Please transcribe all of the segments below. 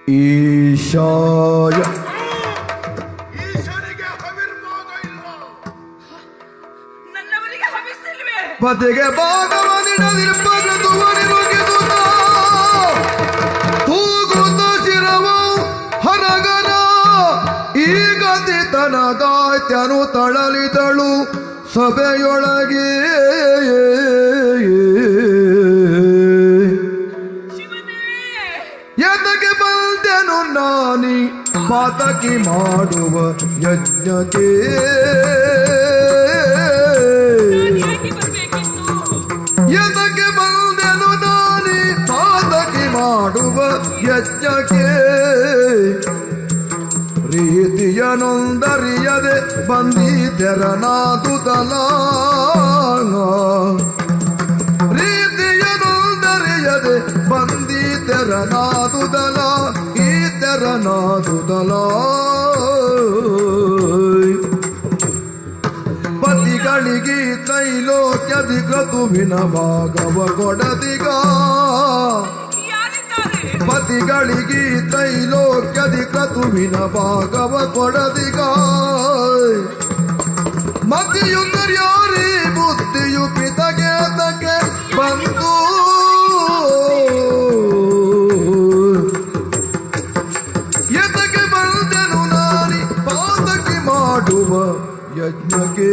ಈಶಾಯ ಈಶನಿಗೆ ಹವಿರ್ಭೋಗ ಇಲ್ಲ. ನನ್ನವರಿಗೆ ಹವಿಸಿಲ್ವೇ? ಪತಿಗೆ ಭಾಗವನಿಡುತ್ತ ತೂಗುತ್ತ ಶಿರವು ಹರಗನ ಈ ಗತಿ ತನಗಾಯ್ತನು ತಳಲಿದಳು ಸಭೆಯೊಳಗೆ. ಎದಕ್ಕೆ ಬಂದೆನು ನಾನಿ ಪಾತಕಿ ಮಾಡುವ ಯಜ್ಞಕ್ಕೆ. ಎದಕ್ಕೆ ಬಂದೆನು ನಾನಿ ಪಾತಕಿ ಮಾಡುವ ಯಜ್ಞಕ್ಕೆ. ರೀತಿಯ ನೊಂದರಿಯದೆ ಬಂದಿದ್ದೆರನಾದುದಲ. ರೀತಿಯ ನೊಂದರಿಯದೆ ಬಂದಿದ್ದೆರನಾದುದಲ. ಈ ತೆರನಾದುದಲ. ಪತಿಗಳಿಗೆ ತ್ರೈಲೋಕ್ಯದಿ ಕ್ರತುವಿನ ಭಾಗವ ಕೊಡದಿಗ. ಪತಿಗಳಿಗೆ ತ್ರೈಲೋಕ್ಯದಿ ಕ್ರತುವಿನ ಭಾಗವ ಕೊಡದಿಗ. ಮತಿಯುತ್ತರ್ಯಾರಿ ಬುದ್ಧಿಯು ಪಿತಗೆ ಅದಕ್ಕೆ ಬಂದು. ಎದಕ್ಕೆ ಬಂದೆನು ನಾನಿ ಪಾತಕಿ ಮಾಡುವ ಯಜ್ಞಕ್ಕೆ.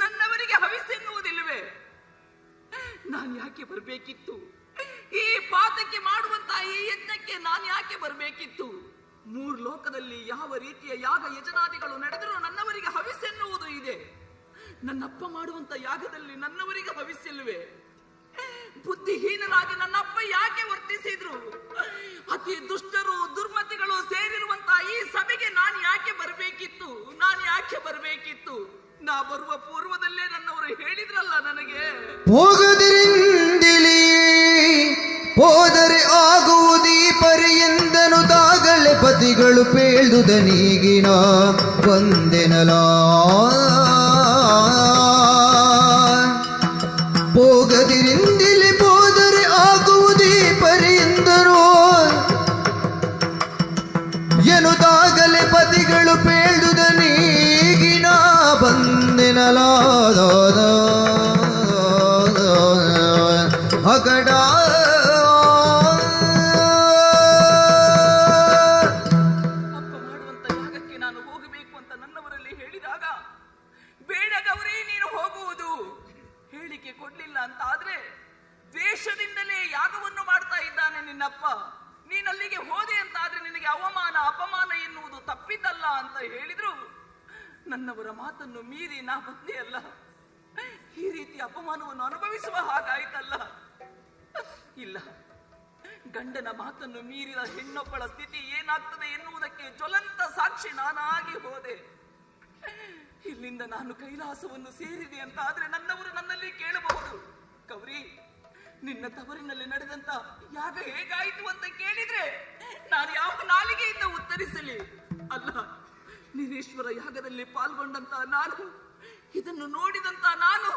ನನ್ನವರಿಗೆ ಹವಿಸೆನ್ನುವುದಿಲ್ಲವೇ? ನಾನು ಯಾಕೆ ಬರಬೇಕಿತ್ತು? ಈ ಪಾತಕ್ಕೆ ಮಾಡುವಂತಹ ಈ ಯಜ್ಞಕ್ಕೆ ನಾನು ಯಾಕೆ ಬರಬೇಕಿತ್ತು? ಮೂರು ಲೋಕದಲ್ಲಿ ಯಾವ ರೀತಿಯ ಯಾಗ ಯಜನಾದಿಗಳು ನಡೆದರೂ ನನ್ನವರಿಗೆ ಹವಿಸೆನ್ನುವುದು ಇದೆ. ನನ್ನಪ್ಪ ಮಾಡುವಂತ ಯಾಗದಲ್ಲಿ ನನ್ನವರಿಗೆ ಹವಿಸಿಲ್ವೇ? ಬುದ್ಧಿಹೀನರಾಗಿ ನನ್ನಪ್ಪ ಯಾಕೆ ವರ್ತಿಸಿದ್ರು? ಅತಿ ದುಷ್ಟರು ದುರ್ಮತಿಗಳು ಸೇರಿರುವಂತಹ ಈ ಸಭೆಗೆ ನಾನು ಯಾಕೆ ಬರಬೇಕಿತ್ತು? ನಾನು ಯಾಕೆ ಬರಬೇಕಿತ್ತು? ನಾ ಬರುವ ಪೂರ್ವದಲ್ಲೇ ನನ್ನವರು ಹೇಳಿದ್ರಲ್ಲ ನನಗೆ, ಹೋಗದಿರಿಂದಿಲಿ ಹೋದರೆ ಆಗುವುದೀ ಪರಿಯೆಂದನು ತಾಗಳೆ ಪತಿಗಳು ಪೇಳ್ದುದ ನೀಗಿನ ಬಂದೆನಲ. ಹೋಗದಿರಿಂದಿಲಿ ಹೋದರೆ ಆಗುವುದೀ ಪರಿಯೆಂದರು ಎನ್ನುತ್ತಾಗಲೇ ಪತಿಗಳು ಪೇಳ್ದುದ ನೀಗಿನ ಬಂದೆನಲಾದ ಅಗಡ. ಅಪ್ಪ ಮಾಡುವಂತ ಯಾಗಕ್ಕೆ ನಾನು ಹೋಗಬೇಕು ಅಂತ ನನ್ನವರಲ್ಲಿ ಹೇಳಿದಾಗ, ಬೇಡ ಗೌರಿ ನೀನು ಹೋಗುವುದು ಹೇಳಿಕೆ ಕೊಡ್ಲಿಲ್ಲ ಅಂತ ಆದ್ರೆ ದ್ವೇಷದಿಂದಲೇ ಯಾಗವನ್ನು ಮಾಡ್ತಾ ಇದ್ದಾನೆ ನಿನ್ನಪ್ಪ. ನೀನಲ್ಲಿಗೆ ಹೋದೆ ಅಂತ ಆದ್ರೆ ನಿನಗೆ ಅವಮಾನ ಅಪಮಾನ ಎನ್ನುವುದು ತಪ್ಪಿದ್ದಲ್ಲ ಅಂತ ಹೇಳಿದ್ರು ನನ್ನವರ ಮಾತನ್ನು ಮೀರಿ ನಾ ಬಂದೆ ಅಲ್ಲ. ಈ ರೀತಿ ಅಪಮಾನವನ್ನು ಅನುಭವಿಸುವ ಹಾಗಾಯ್ತಲ್ಲ. ಇಲ್ಲ, ಗಂಡನ ಮಾತನ್ನು ಮೀರಿದ ಹೆಣ್ಣೊಬ್ಬಳ ಸ್ಥಿತಿ ಏನಾಗ್ತದೆ ಎನ್ನುವುದಕ್ಕೆ ಜ್ವಲಂತ ಸಾಕ್ಷಿ ನಾನಾಗಿ ಹೋದೆ. ಇಲ್ಲಿಂದ ನಾನು ಕೈಲಾಸವನ್ನು ಸೇರಿದೆ ಅಂತ ಆದ್ರೆ ನನ್ನವರು ನನ್ನಲ್ಲಿ ಕೇಳಬಹುದು, ಗೌರಿ ನಿನ್ನ ತವರಿನಲ್ಲಿ ನಡೆದಂತ ಯಾಗ ಹೇಗಾಯಿತು ಅಂತ ಕೇಳಿದ್ರೆ ನಾನು ಯಾವ ನಾಲಿಗೆಯಿಂದ ಉತ್ತರಿಸಲಿ? ಅಲ್ಲ, ನೀನೇಶ್ವರ ಯಾಗದಲ್ಲಿ ಪಾಲ್ಗೊಂಡಂತ ನಾನು, ಇದನ್ನು ನೋಡಿದಂತ ನಾನು,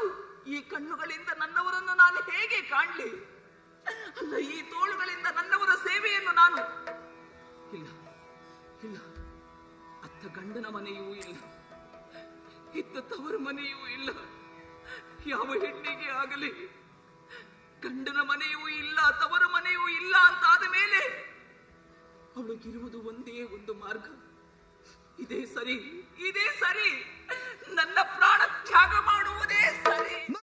ಈ ಕಣ್ಣುಗಳಿಂದ ನನ್ನವರನ್ನು ನಾನು ಹೇಗೆ ಕಾಣ್ಲಿ? ಅಲ್ಲ, ಈ ತೋಳುಗಳಿಂದ ನನ್ನವರ ಸೇವೆಯನ್ನು ನಾನು ಇಲ್ಲ ಇಲ್ಲ ಅತ್ತ ಗಂಡನ ಮನೆಯೂ ಇಲ್ಲ, ಇತ್ತ ತವರು ಮನೆಯೂ ಇಲ್ಲ. ಯಾವ ಹೆಣ್ಣಿಗೆ ಆಗಲಿ ಗಂಡನ ಮನೆಯೂ ಇಲ್ಲ ತವರ ಮನೆಯೂ ಇಲ್ಲ ಅಂತಾದ ಮೇಲೆ ಅವಳಿಗಿರುವುದು ಒಂದೇ ಒಂದು ಮಾರ್ಗ. ಇದೇ ಸರಿ, ಇದೇ ಸರಿ. ನನ್ನ ಪ್ರಾಣ ತ್ಯಾಗ